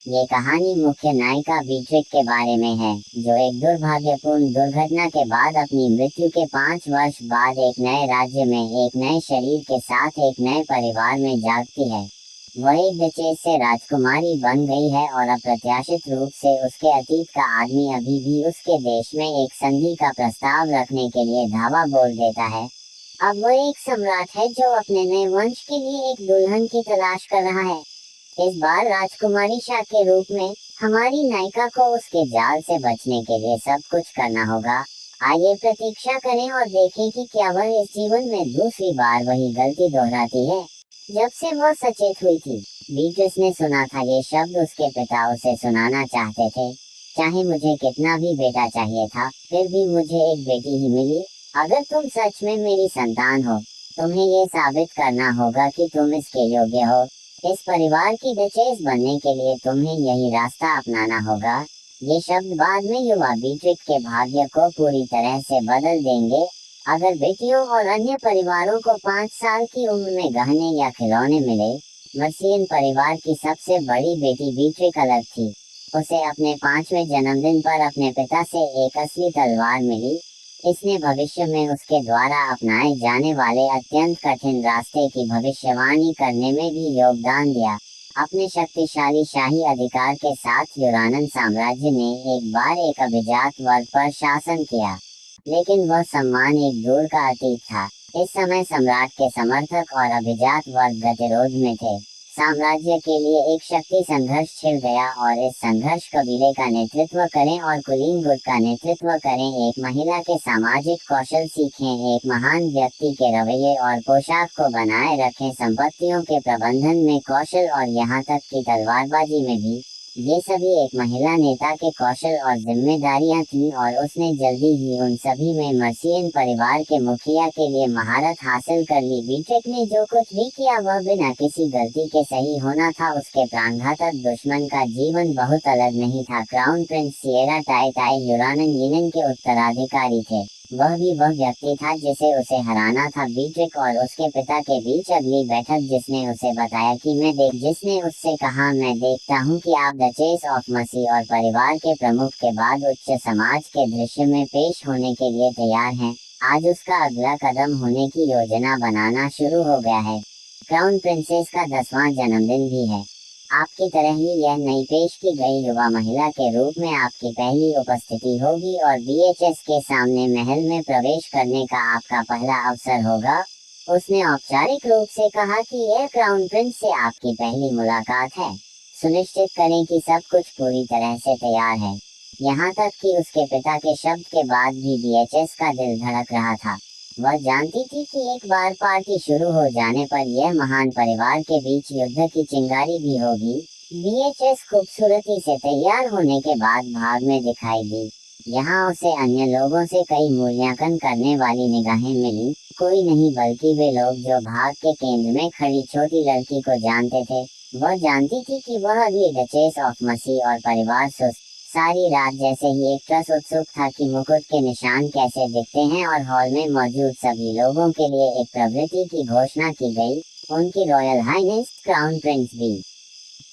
ये कहानी मुख्य नायिका बीट्रिक के बारे में है, जो एक दुर्भाग्यपूर्ण दुर्घटना के बाद अपनी मृत्यु के 5 वर्ष बाद एक नए राज्य में एक नए शरीर के साथ एक नए परिवार में जागती है। वह एक डचेस से राजकुमारी बन गई है और अप्रत्याशित रूप से उसके अतीत का आदमी अभी भी उसके देश में एक संधि का प्रस्ताव रखने के लिए धावा बोल देता है। अब वह एक सम्राट है जो अपने नए वंश के लिए एक दुल्हन की तलाश कर रहा है। इस बार राजकुमारी शाह के रूप में हमारी नायिका को उसके जाल से बचने के लिए सब कुछ करना होगा। आइए प्रतीक्षा करें और देखें कि क्या वह इस जीवन में दूसरी बार वही गलती दोहराती है जब से वह सचेत हुई थी। बीट्रिस ने सुना था ये शब्द उसके पिता उसे सुनाना चाहते थे, चाहे मुझे कितना भी बेटा चाहिए था, फिर भी मुझे एक बेटी ही मिली। अगर तुम सच में मेरी संतान हो, तुम्हें ये साबित करना होगा कि तुम इसके योग्य हो। इस परिवार की डचेस बनने के लिए तुम्हें यही रास्ता अपनाना होगा। ये शब्द बाद में युवा बीट्रिक के भाग्य को पूरी तरह से बदल देंगे। अगर बेटियों और अन्य परिवारों को 5 साल की उम्र में गहने या खिलौने मिले, मर्सियन परिवार की सबसे बड़ी बेटी बीट्रिक अलग थी। उसे अपने 5वें जन्मदिन पर अपने पिता से एक असली तलवार मिली। इसने भविष्य में उसके द्वारा अपनाए जाने वाले अत्यंत कठिन रास्ते की भविष्यवाणी करने में भी योगदान दिया। अपने शक्तिशाली शाही अधिकार के साथ यूरानन साम्राज्य ने एक बार एक अभिजात वर्ग पर शासन किया, लेकिन वह सम्मान एक दूर का अतीत था। इस समय सम्राट के समर्थक और अभिजात वर्ग गतिरोध में थे। साम्राज्य के लिए एक शक्ति संघर्ष छिड़ गया और इस संघर्ष कबीले का नेतृत्व करें और कुलीन गुट का नेतृत्व करें। एक महिला के सामाजिक कौशल सीखें, एक महान व्यक्ति के रवैये और पोशाक को बनाए रखें, संपत्तियों के प्रबंधन में कौशल और यहाँ तक कि तलवारबाजी में भी। ये सभी एक महिला नेता के कौशल और जिम्मेदारियां थीं और उसने जल्दी ही उन सभी में मर्सियन परिवार के मुखिया के लिए महारत हासिल कर ली। बीट्रिक ने जो कुछ भी किया वह बिना किसी गलती के सही होना था। उसके प्राणघातक दुश्मन का जीवन बहुत अलग नहीं था। क्राउन प्रिंस सिएरा टाई टाई यूरानन यीनन के उत्तराधिकारी थे। वह भी वह व्यक्ति था जिसे उसे हराना था। बीट्रिक और उसके पिता के बीच अगली बैठक जिसने उसे बताया कि जिसने उससे कहा, मैं देखता हूँ कि आप डचेस ऑफ मसी और परिवार के प्रमुख के बाद उच्च समाज के दृश्य में पेश होने के लिए तैयार हैं। आज उसका अगला कदम होने की योजना बनाना शुरू हो गया है। क्राउन प्रिंसेस का 10वां जन्मदिन भी है। आपकी तरह ही यह नई पेश की गई युवा महिला के रूप में आपकी पहली उपस्थिति होगी और बीएचएस के सामने महल में प्रवेश करने का आपका पहला अवसर होगा। उसने औपचारिक रूप से कहा कि यह क्राउन प्रिंस से आपकी पहली मुलाकात है। सुनिश्चित करें कि सब कुछ पूरी तरह से तैयार है। यहाँ तक कि उसके पिता के शब्द के बाद भी बीएचएस का दिल धड़क रहा था। वह जानती थी कि एक बार पार्टी शुरू हो जाने पर यह महान परिवार के बीच युद्ध की चिंगारी भी होगी। बीएचएस खूबसूरती से तैयार होने के बाद भाग में दिखाई दी। यहाँ उसे अन्य लोगों से कई मूल्यांकन करने वाली निगाहें मिली। कोई नहीं बल्कि वे लोग जो भाग के केंद्र में खड़ी छोटी लड़की को जानते थे। वह जानती थी कि वह अगली डचेस ऑफ मसी और परिवार सुस्त सारी रात जैसे ही एक ट्रस उत्सुक था कि मुकुट के निशान कैसे दिखते हैं और हॉल में मौजूद सभी लोगों के लिए एक प्रवृत्ति की घोषणा की गई। उनकी रॉयल हाइनेस क्राउन प्रिंस बी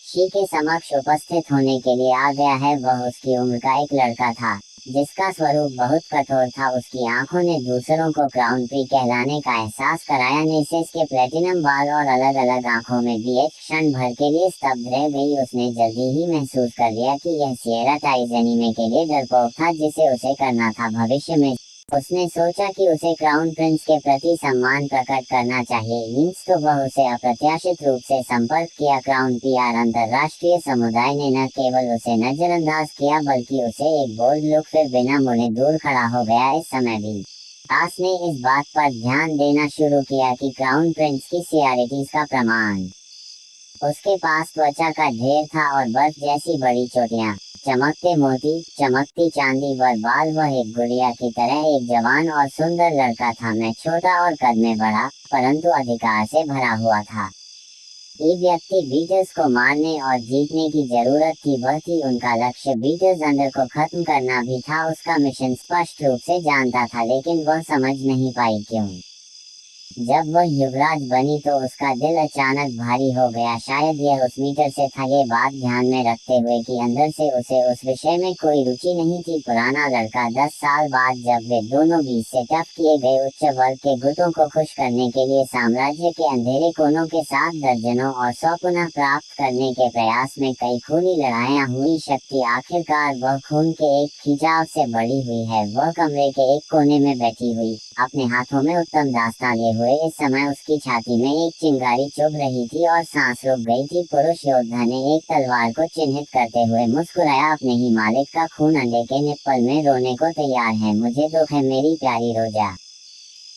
शी के समक्ष उपस्थित होने के लिए आ गया है। वह उसकी उम्र का एक लड़का था जिसका स्वरूप बहुत कठोर था। उसकी आंखों ने दूसरों को क्राउन प्री कहलाने का एहसास कराया। नेसेस के प्लेटिनम बाल और अलग अलग आंखों में भी एक क्षण भर के लिए स्तब्ध रह गई। उसने जल्दी ही महसूस कर लिया कि यह सिएरा टाई जनीमे के लिए डरपोक था जिसे उसे करना था भविष्य में। उसने सोचा कि उसे क्राउन प्रिंस के प्रति सम्मान प्रकट करना चाहिए। तो वह उसे अप्रत्याशित रूप से संपर्क किया। क्राउन पीआर अंतर्राष्ट्रीय समुदाय ने न केवल उसे नजरअंदाज किया बल्कि उसे एक बोल्ड लुक फिर बिना मुड़े दूर खड़ा हो गया। इस समय भी दास ने इस बात पर ध्यान देना शुरू किया कि क्राउन प्रिंस की सियारिटीज का प्रमाण उसके पास त्वचा का ढेर था और बर्फ जैसी बड़ी चोटियां, चमकते मोती, चमकती चांदी व बाल। वह एक गुड़िया की तरह एक जवान और सुंदर लड़का था। मैं छोटा और कद में बड़ा परंतु अधिकार से भरा हुआ था। ये व्यक्ति बीटल्स को मारने और जीतने की जरूरत थी। वह थी उनका लक्ष्य। बीटल्स अंदर को खत्म करना भी था उसका मिशन। स्पष्ट रूप से जानता था लेकिन वह समझ नहीं पाई क्यों। जब वह युवराज बनी तो उसका दिल अचानक भारी हो गया। शायद यह उस मीटर से था। ये बात ध्यान में रखते हुए कि अंदर से उसे उस विषय में कोई रुचि नहीं थी। पुराना लड़का 10 साल बाद जब वे दोनों बीच से टफ किए गए उच्च वर्ग के गुटों को खुश करने के लिए साम्राज्य के अंधेरे कोनों के साथ दर्जनों और 100 पुनः प्राप्त करने के प्रयास में कई खूनी लड़ाइयाँ हुई, शक्ति आखिरकार वह खून के एक खिंचाव से बढ़ी हुई है। वह कमरे के एक कोने में बैठी हुई, अपने हाथों में उत्तम दास्तां लिए हुए। इस समय उसकी छाती में एक चिंगारी चुभ रही थी और सांस रुक गई थी। पुरुष योद्धा ने एक तलवार को चिन्हित करते हुए मुस्कुराया। अपने ही मालिक का खून अंडे के निप्पल में रोने को तैयार है। मुझे दुख है मेरी प्यारी रोजा,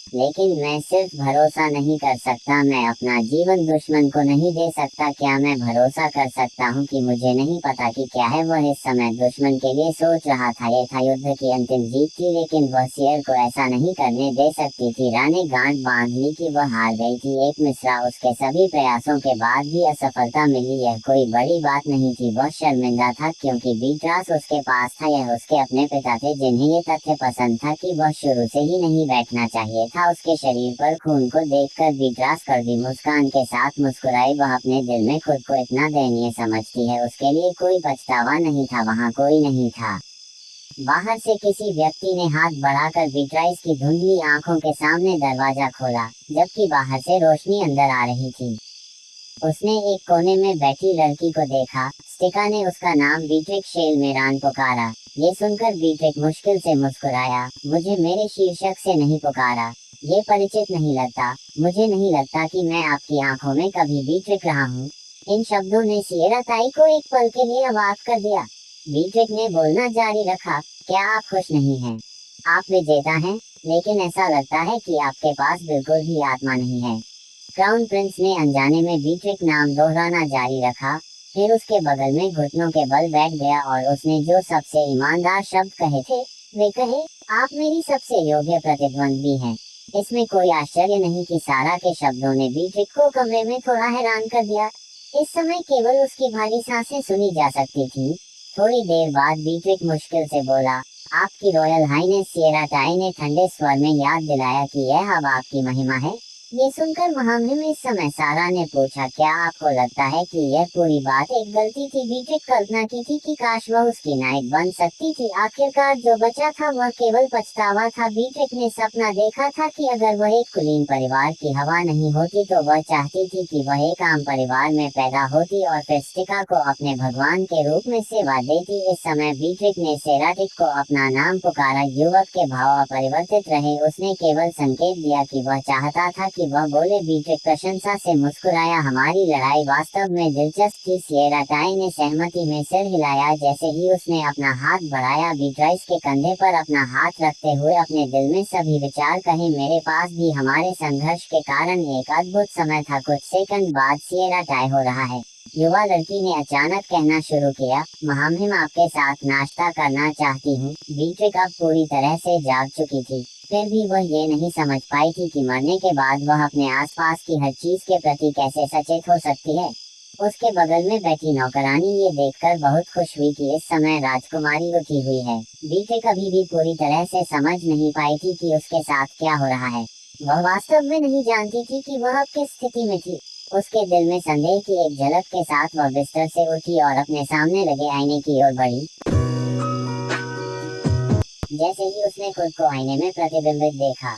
लेकिन मैं सिर्फ भरोसा नहीं कर सकता। मैं अपना जीवन दुश्मन को नहीं दे सकता। क्या मैं भरोसा कर सकता हूँ कि मुझे नहीं पता कि क्या है। वह इस समय दुश्मन के लिए सोच रहा था। यह था युद्ध की अंतिम जीत थी, लेकिन वह सियर को ऐसा नहीं करने दे सकती थी। रानी गांठ बांध ली कि वह हार गई थी। एक मिस्रा उसके सभी प्रयासों के बाद भी असफलता मिली। यह कोई बड़ी बात नहीं थी। वह शर्मिंदा था क्योंकि बीट्रास उसके पास था। यह उसके अपने पिता थे जिन्हें ये तथ्य पसंद था कि वह शुरू से ही नहीं बैठना चाहिए था। उसके शरीर पर खून को देखकर बीट्रास कड़वी मुस्कान के साथ मुस्कुराई। वह अपने दिल में खुद को इतना दयनीय समझती है। उसके लिए कोई पछतावा नहीं था। वहाँ कोई नहीं था। बाहर से किसी व्यक्ति ने हाथ बढ़ाकर बीट्राइस की धुंधली आंखों के सामने दरवाजा खोला, जबकि बाहर से रोशनी अंदर आ रही थी। उसने एक कोने में बैठी लड़की को देखा। स्टिका ने उसका नाम बीट्रिक शेलमेरान पुकारा। ये सुनकर बीट्रिक मुश्किल से मुस्कुराया। मुझे मेरे शीर्षक से नहीं पुकारा, ये परिचित नहीं लगता। मुझे नहीं लगता कि मैं आपकी आंखों में कभी बीट्रिक रहा हूँ। इन शब्दों ने सियरा ताई को एक पल के लिए अवाक कर दिया। बीट्रिक ने बोलना जारी रखा, क्या आप खुश नहीं हैं? आप विजेता हैं, लेकिन ऐसा लगता है कि आपके पास बिल्कुल भी आत्मा नहीं है। क्राउन प्रिंस ने अनजाने में बीट्रिक नाम दोहराना जारी रखा। फिर उसके बगल में घुटनों के बल बैठ गया और उसने जो सबसे ईमानदार शब्द कहे थे वे कहे, आप मेरी सबसे योग्य प्रतिद्वंद्वी हैं। इसमें कोई आश्चर्य नहीं कि सारा के शब्दों ने बीट्रिक को कमरे में थोड़ा हैरान कर दिया। इस समय केवल उसकी भारी सांसें सुनी जा सकती थी। थोड़ी देर बाद बीट्रिक मुश्किल से बोला, आपकी रॉयल हाइनेस। सियरा टाई ने ठंडे स्वर में याद दिलाया कि यह अब आपकी महिमा है। ये सुनकर महामहिम इस समय सारा ने पूछा, क्या आपको लगता है कि यह पूरी बात एक गलती थी? बीट्रिक कल्पना की थी कि काश वह उसकी नाइट बन सकती थी। आखिरकार जो बचा था वह केवल पछतावा था। बीट्रिक ने सपना देखा था कि अगर वह एक कुलीन परिवार की हवा नहीं होती तो वह चाहती थी कि वह एक आम परिवार में पैदा होती और फिर स्टिका को अपने भगवान के रूप में सेवा देती। इस समय बीट्रिक ने सेराटिक को अपना नाम पुकारा। युवक के भाव अपरिवर्तित रहे। उसने केवल संकेत दिया कि वह चाहता था कि वह बोले। बीट्रिक प्रशंसा से मुस्कुराया, हमारी लड़ाई वास्तव में दिलचस्प थी। सियरा टाई ने सहमति में सिर हिलाया। जैसे ही उसने अपना हाथ बढ़ाया, बीट्राइस के कंधे पर अपना हाथ रखते हुए अपने दिल में सभी विचार कहे। मेरे पास भी हमारे संघर्ष के कारण एक अद्भुत समय था। कुछ सेकंड बाद सियरा टाई हो रहा है। युवा लड़की ने अचानक कहना शुरू किया, महामहिम आपके साथ नाश्ता करना चाहती हूँ। बीट्रिक अब पूरी तरह से जाग चुकी थी। फिर भी वह ये नहीं समझ पाई थी कि मरने के बाद वह अपने आसपास की हर चीज के प्रति कैसे सचेत हो सकती है। उसके बगल में बैठी नौकरानी ये देखकर बहुत खुश हुई कि इस समय राजकुमारी उठी हुई है। बीट्रिक कभी भी पूरी तरह से समझ नहीं पाई थी कि उसके साथ क्या हो रहा है। वह वास्तव में नहीं जानती थी कि वह अब किस स्थिति में थी। उसके दिल में संदेह की एक झलक के साथ वह बिस्तर से उठी और अपने सामने लगे आईने की ओर बढ़ी। जैसे ही उसने खुद को आईने में प्रतिबिंबित देखा,